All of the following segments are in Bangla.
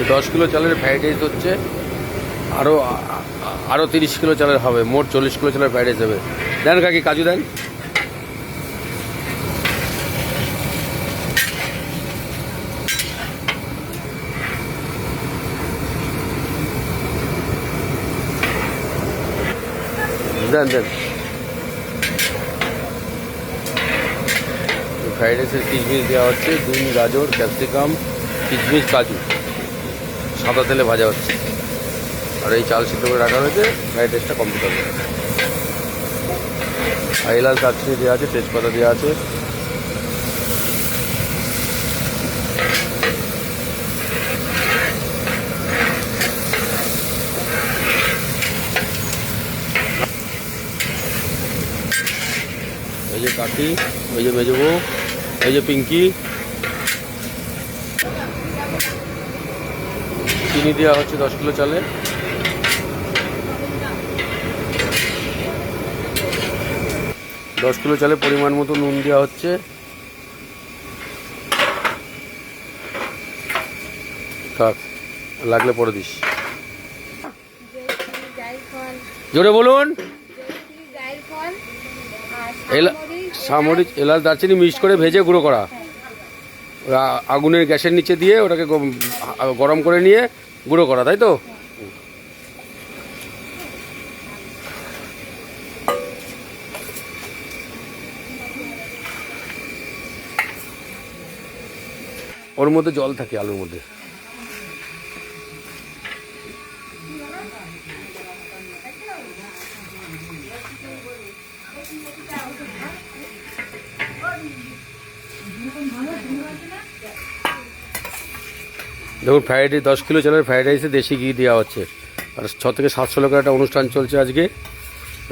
10 কিলো চালের ফ্রাইড রাইস হচ্ছে, আরও 30 কিলো চালের হবে, মোট 40 কিলো চালের ফ্রাইড রাইস হবে। দেন কাকি, কাজু দেন। দেন দেন। ফ্রাইড রাইসের কিশমিশ দেওয়া হচ্ছে, দুন, গাজর, ক্যাপসিকাম, কিশমিশ, কাজু সাদা তেলে ভাজা হচ্ছে। আর এই চাল সিদ্ধ করে রাখা হয়েছে, ফ্রাইড রাইসটা কমপ্লিট হবে। আর এলাচ, দারচিনি দেওয়া আছে, তেজপাতা দেওয়া আছে। এই যে কাকি, ওই যে মেজো বউ, এই যে পিঙ্কি। চিনি দেওয়া হচ্ছে 10 কিলো চালে। দশ কিলো চালে পরিমাণ মতো নুন দেওয়া হচ্ছে। থাক, লাগলে পরে দিস। জোরে বলুন। সামরিচ, এলাচ, দারচিনি মিক্স করে ভেজে গুঁড়ো করা, আগুনের গ্যাসের নিচে দিয়ে ওটাকে গরম করে নিয়ে গুঁড়ো করা, তাই তো? ওর মধ্যে জল থাকে, আলুর মধ্যে। দেখুন, ফ্রাইড রাইস 10 কিলো চালের ফ্রাইড রাইসে দেশি ঘি দেওয়া হচ্ছে। আর 6 থেকে 700 লোকের একটা অনুষ্ঠান চলছে আজকে,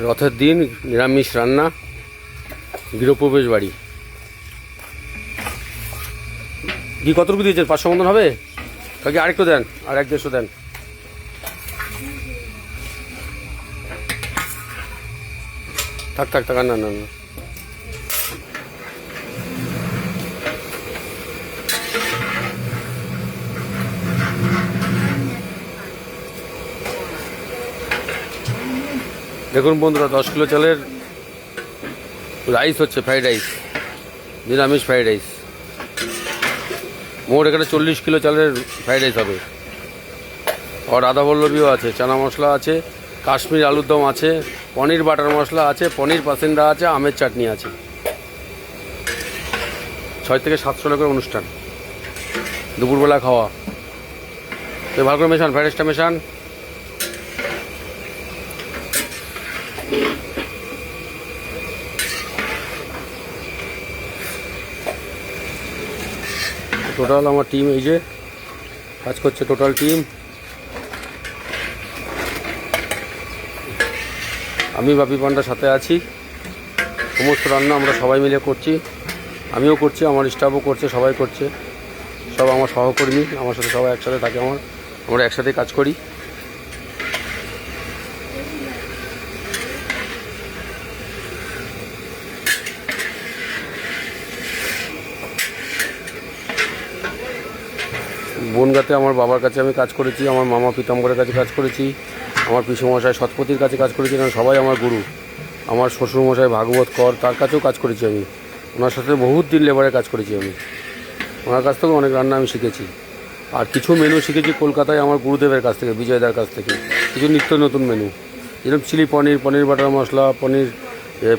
রথের দিন, নিরামিষ রান্না, গৃহপ্রবেশ বাড়ি। ঘি কতটুকু দিয়েছেন? 500 মতন হবে কাকি? আরেকটু দেন, আর 1-150 দেন। থাক থাক থাক, না না না। দেখুন বন্ধুরা, 10 কিলো চালের রাইস হচ্ছে, ফ্রাইড রাইস, নিরামিষ ফ্রাইড রাইস। মোট এখানে 40 কিলো চালের ফ্রাইড রাইস হবে। আর আদা বল্লভীও আছে, চানা মশলা আছে, কাশ্মীর আলুর দম আছে, পনির বাটার মশলা আছে, পনির পাসিন্দা আছে, আমের চাটনি আছে। 6 থেকে 700 লোকের অনুষ্ঠান, দুপুরবেলা খাওয়া। তো ভালো করে মেশান, ফ্রাইড রাইসটা মেশান। টোটাল আমার টিম এই যে কাজ করছে, টোটাল টিম। আমি বাপি পান্ডার সাথে আছি। সমস্ত রান্না আমরা সবাই মিলে করছি, আমিও করছি, আমার স্টাফও করছে, সবাই করছে। সব আমার সহকর্মী, আমার সাথে সবাই একসাথে থাকে, আমরা একসাথে কাজ করি। বনগাঁতে আমার বাবার কাছে আমি কাজ করেছি, আমার মামা পীতাম্বরের কাছে কাজ করেছি, আমার পিসুমশাই সৎপতির কাছে কাজ করেছি, কারণ সবাই আমার গুরু। আমার শ্বশুরমশাই ভাগবত কর, তার কাছেও কাজ করেছি আমি। ওনার সাথে বহুত দিন লেবারে কাজ করেছি আমি। ওনার কাছ থেকেও অনেক রান্না আমি শিখেছি। আর কিছু মেনু শিখেছি কলকাতায় আমার গুরুদেবের কাছ থেকে, বিজয়দার কাছ থেকে। কিছু নিত্য নতুন মেনু, যেরকম চিলি পনির, পনির বাটার মশলা, পনির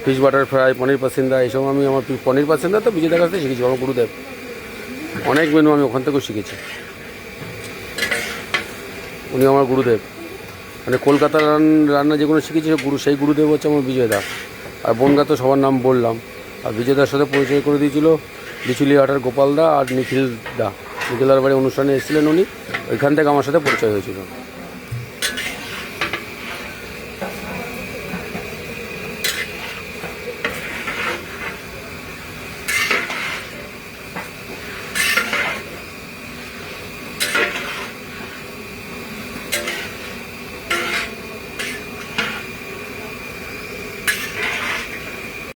ফিশ বাটার ফ্রাই, পনির পাসিন্দা, এইসব আমি আমার পনির পাসিন্দা তো বিজয়দার কাছ থেকে শিখেছি, আমার গুরুদেব। অনেক মেনু আমি ওখান থেকেও শিখেছি, উনি আমার গুরুদেব। মানে কলকাতার রান্না যেগুলো শিখেছি সেই গুরুদেব হচ্ছে আমার বিজয়দা। আর বনগাঁ তো সবার নাম বললাম। আর বিজয়দার সাথে পরিচয় করে দিয়েছিল বিচুলিহাটার গোপাল দা আর নিখিল দা। নিখিলদার বাড়ি অনুষ্ঠানে এসেছিলেন উনি, ওইখান থেকে আমার সাথে পরিচয় হয়েছিল।